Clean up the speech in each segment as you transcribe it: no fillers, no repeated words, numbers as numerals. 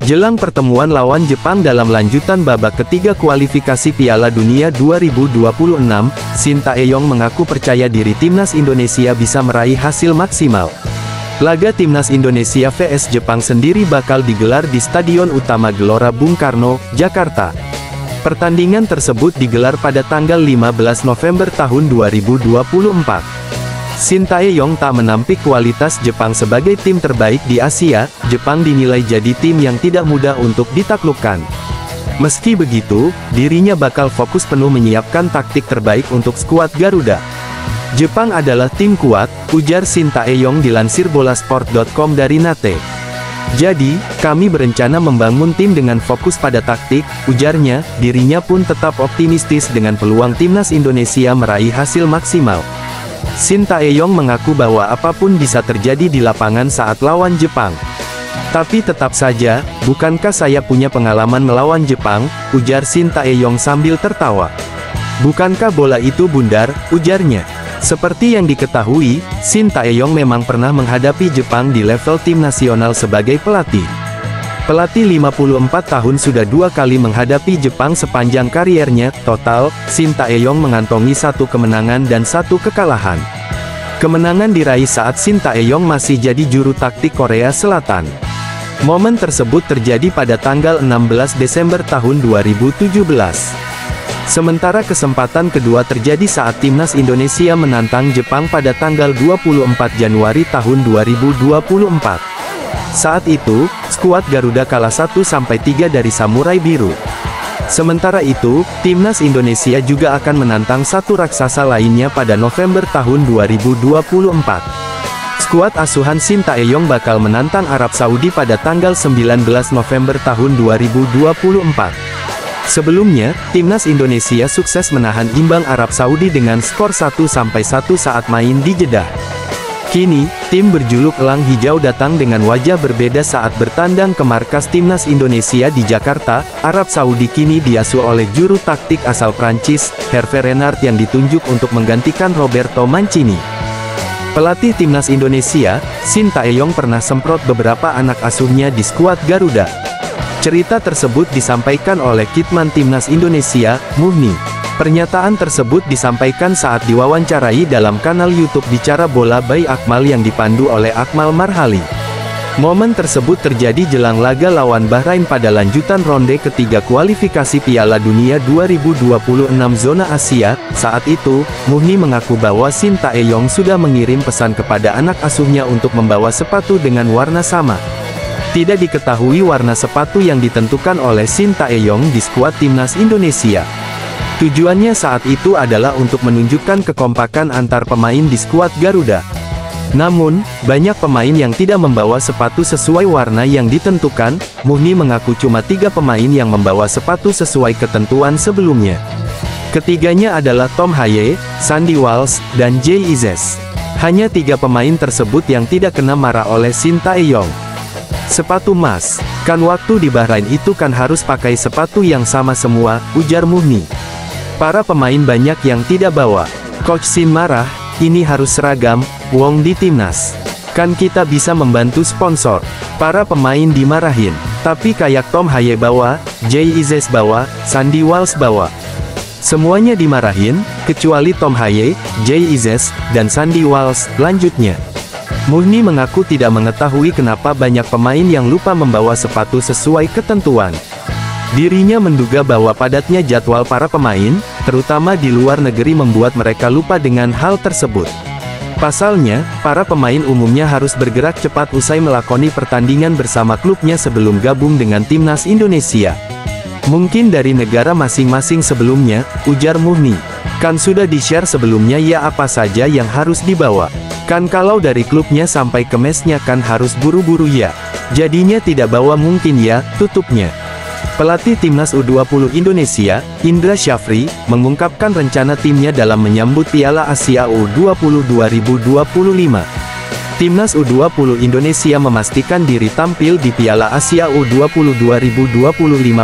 Jelang pertemuan lawan Jepang dalam lanjutan babak ketiga kualifikasi Piala Dunia 2026, Shin Tae-yong mengaku percaya diri timnas Indonesia bisa meraih hasil maksimal. Laga timnas Indonesia vs Jepang sendiri bakal digelar di Stadion Utama Gelora Bung Karno, Jakarta. Pertandingan tersebut digelar pada tanggal 15 November tahun 2024. Shin Tae-yong tak menampik kualitas Jepang sebagai tim terbaik di Asia. Jepang dinilai jadi tim yang tidak mudah untuk ditaklukkan. Meski begitu, dirinya bakal fokus penuh menyiapkan taktik terbaik untuk skuad Garuda. Jepang adalah tim kuat, ujar Shin Tae-yong dilansir bolasport.com dari Nate. Jadi, kami berencana membangun tim dengan fokus pada taktik, ujarnya. Dirinya pun tetap optimistis dengan peluang timnas Indonesia meraih hasil maksimal. Shin Tae-yong mengaku bahwa apapun bisa terjadi di lapangan saat lawan Jepang. Tapi tetap saja, bukankah saya punya pengalaman melawan Jepang, ujar Shin Tae-yong sambil tertawa. Bukankah bola itu bundar, ujarnya. Seperti yang diketahui, Shin Tae-yong memang pernah menghadapi Jepang di level tim nasional sebagai pelatih. Pelatih 54 tahun sudah 2 kali menghadapi Jepang sepanjang kariernya. Total, Shin Tae-yong mengantongi 1 kemenangan dan 1 kekalahan. Kemenangan diraih saat Shin Tae-yong masih jadi juru taktik Korea Selatan. Momen tersebut terjadi pada tanggal 16 Desember tahun 2017. Sementara kesempatan kedua terjadi saat timnas Indonesia menantang Jepang pada tanggal 24 Januari tahun 2024. Saat itu, skuad Garuda kalah 1-3 dari Samurai Biru. Sementara itu, timnas Indonesia juga akan menantang satu raksasa lainnya pada November tahun 2024. Skuad asuhan Shin Tae-yong bakal menantang Arab Saudi pada tanggal 19 November tahun 2024. Sebelumnya, timnas Indonesia sukses menahan imbang Arab Saudi dengan skor 1-1 saat main di Jeddah. Kini, tim berjuluk Elang Hijau datang dengan wajah berbeda saat bertandang ke markas timnas Indonesia di Jakarta. Arab Saudi kini diasuh oleh juru taktik asal Prancis, Hervé Renard yang ditunjuk untuk menggantikan Roberto Mancini. Pelatih timnas Indonesia, Shin Tae-yong pernah semprot beberapa anak asuhnya di skuad Garuda. Cerita tersebut disampaikan oleh Kitman timnas Indonesia, Muhni. Pernyataan tersebut disampaikan saat diwawancarai dalam kanal YouTube Bicara Bola by Akmal yang dipandu oleh Akmal Marhali. Momen tersebut terjadi jelang laga lawan Bahrain pada lanjutan ronde ketiga kualifikasi Piala Dunia 2026 zona Asia. Saat itu, Muhni mengaku bahwa Shin Tae-yong sudah mengirim pesan kepada anak asuhnya untuk membawa sepatu dengan warna sama. Tidak diketahui warna sepatu yang ditentukan oleh Shin Tae-yong di skuad timnas Indonesia. Tujuannya saat itu adalah untuk menunjukkan kekompakan antar pemain di skuad Garuda. Namun, banyak pemain yang tidak membawa sepatu sesuai warna yang ditentukan. Muhni mengaku cuma 3 pemain yang membawa sepatu sesuai ketentuan sebelumnya. Ketiganya adalah Tom Haye, Sandy Walsh, dan Jay Ises. Hanya 3 pemain tersebut yang tidak kena marah oleh Shin Tae-yong. Sepatu mas, kan waktu di Bahrain itu kan harus pakai sepatu yang sama semua, ujar Muhni. Para pemain banyak yang tidak bawa. Coach Shin marah, ini harus seragam, wong di timnas. Kan kita bisa membantu sponsor. Para pemain dimarahin. Tapi kayak Tom Haye bawa, Jay Ises bawa, Sandy Walsh bawa. Semuanya dimarahin, kecuali Tom Haye, Jay Ises, dan Sandy Walsh, lanjutnya. Muhni mengaku tidak mengetahui kenapa banyak pemain yang lupa membawa sepatu sesuai ketentuan. Dirinya menduga bahwa padatnya jadwal para pemain, terutama di luar negeri membuat mereka lupa dengan hal tersebut. Pasalnya, para pemain umumnya harus bergerak cepat usai melakoni pertandingan bersama klubnya sebelum gabung dengan timnas Indonesia. Mungkin dari negara masing-masing sebelumnya, ujar Muhni. Kan sudah di-share sebelumnya ya apa saja yang harus dibawa. Kan kalau dari klubnya sampai ke mesnya kan harus buru-buru ya. Jadinya tidak bawa mungkin ya, tutupnya. Pelatih timnas U20 Indonesia, Indra Syafri, mengungkapkan rencana timnya dalam menyambut Piala Asia U20 2025. Timnas U20 Indonesia memastikan diri tampil di Piala Asia U20 2025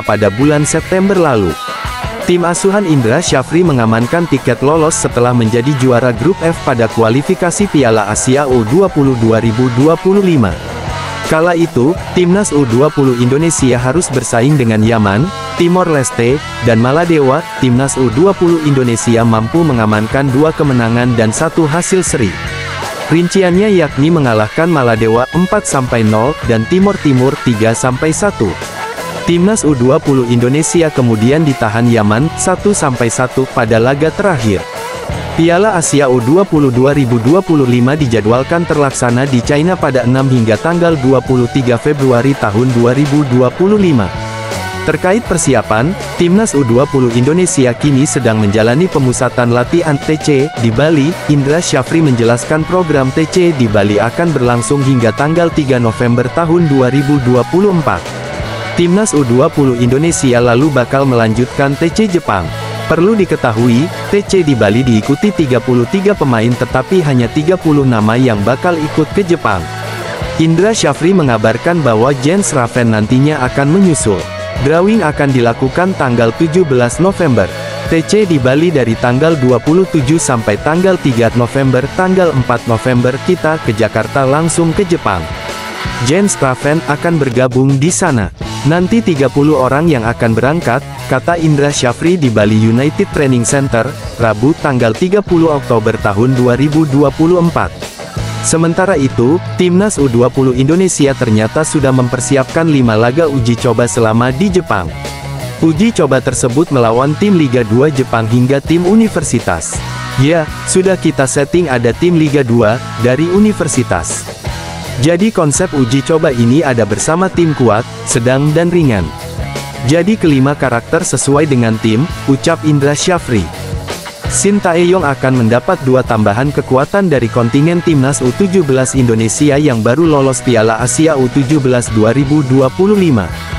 pada bulan September lalu. Tim asuhan Indra Syafri mengamankan tiket lolos setelah menjadi juara grup F pada kualifikasi Piala Asia U20 2025. Kala itu, Timnas U20 Indonesia harus bersaing dengan Yaman, Timor Leste, dan Maladewa. Timnas U20 Indonesia mampu mengamankan 2 kemenangan dan 1 hasil seri. Rinciannya yakni mengalahkan Maladewa 4-0 dan Timor Timur 3-1. Timnas U20 Indonesia kemudian ditahan Yaman 1-1 pada laga terakhir. Piala Asia U20 2025 dijadwalkan terlaksana di China pada 6 hingga tanggal 23 Februari tahun 2025. Terkait persiapan, Timnas U20 Indonesia kini sedang menjalani pemusatan latihan TC di Bali. Indra Syafri menjelaskan program TC di Bali akan berlangsung hingga tanggal 3 November tahun 2024. Timnas U20 Indonesia lalu bakal melanjutkan TC Jepang. Perlu diketahui, TC di Bali diikuti 33 pemain tetapi hanya 30 nama yang bakal ikut ke Jepang. Indra Syafri mengabarkan bahwa Jens Raven nantinya akan menyusul. Drawing akan dilakukan tanggal 17 November. TC di Bali dari tanggal 27 sampai tanggal 3 November. Tanggal 4 November kita ke Jakarta langsung ke Jepang. Jens Raven akan bergabung di sana. Nanti 30 orang yang akan berangkat, kata Indra Syafri di Bali United Training Center, Rabu tanggal 30 Oktober tahun 2024. Sementara itu, Timnas U20 Indonesia ternyata sudah mempersiapkan 5 laga uji coba selama di Jepang. Uji coba tersebut melawan tim Liga 2 Jepang hingga tim universitas. Ya, sudah kita setting ada tim Liga 2, dari universitas. Jadi konsep uji coba ini ada bersama tim kuat, sedang dan ringan. Jadi kelima karakter sesuai dengan tim, ucap Indra Syafri. Shin Tae-yong akan mendapat 2 tambahan kekuatan dari kontingen Timnas U17 Indonesia yang baru lolos Piala Asia U17 2025.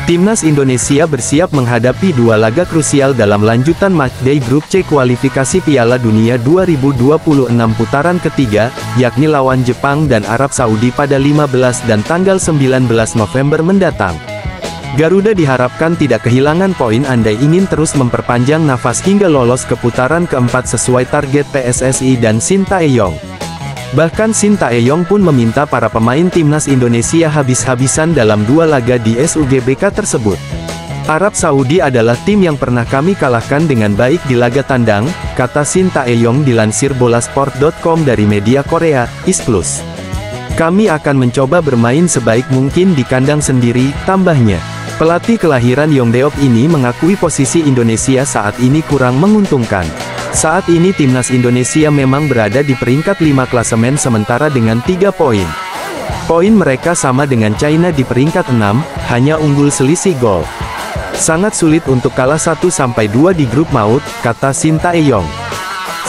Timnas Indonesia bersiap menghadapi 2 laga krusial dalam lanjutan matchday Grup C kualifikasi Piala Dunia 2026 putaran ketiga, yakni lawan Jepang dan Arab Saudi pada 15 dan tanggal 19 November mendatang. Garuda diharapkan tidak kehilangan poin andai ingin terus memperpanjang nafas hingga lolos ke putaran keempat sesuai target PSSI dan Shin Tae-yong. Bahkan Shin Tae-yong pun meminta para pemain Timnas Indonesia habis-habisan dalam 2 laga di SUGBK tersebut. Arab Saudi adalah tim yang pernah kami kalahkan dengan baik di laga tandang, kata Shin Tae-yong dilansir bolasport.com dari media Korea, Isplus. Kami akan mencoba bermain sebaik mungkin di kandang sendiri, tambahnya. Pelatih kelahiran Yongdeok ini mengakui posisi Indonesia saat ini kurang menguntungkan. Saat ini Timnas Indonesia memang berada di peringkat 5 klasemen sementara dengan 3 poin. Poin mereka sama dengan China di peringkat 6, hanya unggul selisih gol. Sangat sulit untuk kalah 1-2 di grup maut, kata Shin Tae-yong.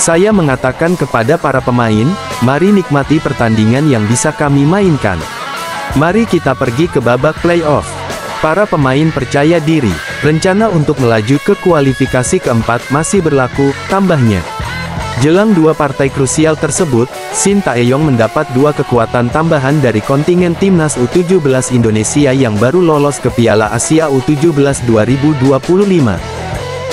Saya mengatakan kepada para pemain, mari nikmati pertandingan yang bisa kami mainkan. Mari kita pergi ke babak playoff. Para pemain percaya diri. Rencana untuk melaju ke kualifikasi keempat masih berlaku, tambahnya. Jelang 2 partai krusial tersebut, Shin Tae-yong mendapat 2 kekuatan tambahan dari kontingen Timnas U17 Indonesia yang baru lolos ke Piala Asia U17 2025.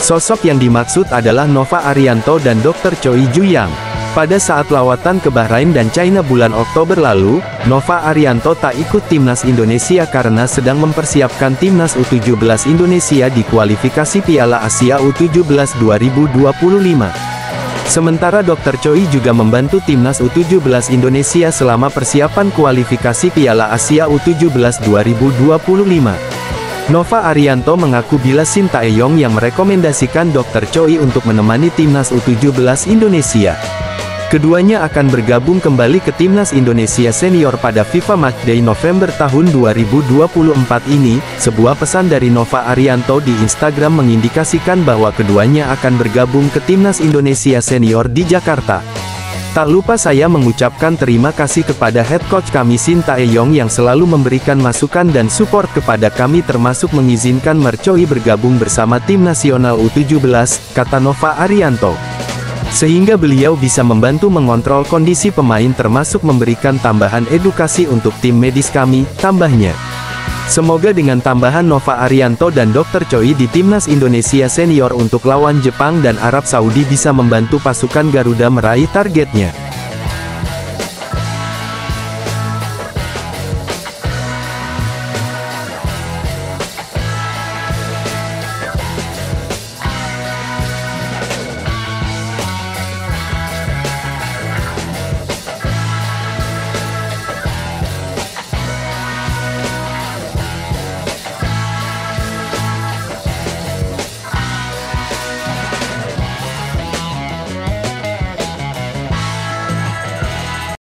Sosok yang dimaksud adalah Nova Arianto dan Dr. Choi Ju-yang. Pada saat lawatan ke Bahrain dan China bulan Oktober lalu, Nova Arianto tak ikut Timnas Indonesia karena sedang mempersiapkan Timnas U17 Indonesia di kualifikasi Piala Asia U17 2025. Sementara Dr. Choi juga membantu Timnas U17 Indonesia selama persiapan kualifikasi Piala Asia U17 2025. Nova Arianto mengaku bila Shin Tae-yong yang merekomendasikan Dr. Choi untuk menemani Timnas U17 Indonesia. Keduanya akan bergabung kembali ke Timnas Indonesia Senior pada FIFA Matchday November tahun 2024 ini. Sebuah pesan dari Nova Arianto di Instagram mengindikasikan bahwa keduanya akan bergabung ke Timnas Indonesia Senior di Jakarta. Tak lupa saya mengucapkan terima kasih kepada head coach kami Shin Tae-yong yang selalu memberikan masukan dan support kepada kami termasuk mengizinkan Choi bergabung bersama tim nasional U17, kata Nova Arianto. Sehingga beliau bisa membantu mengontrol kondisi pemain termasuk memberikan tambahan edukasi untuk tim medis kami, tambahnya. Semoga dengan tambahan Nova Arianto dan Dr. Choi di Timnas Indonesia Senior untuk lawan Jepang dan Arab Saudi bisa membantu pasukan Garuda meraih targetnya.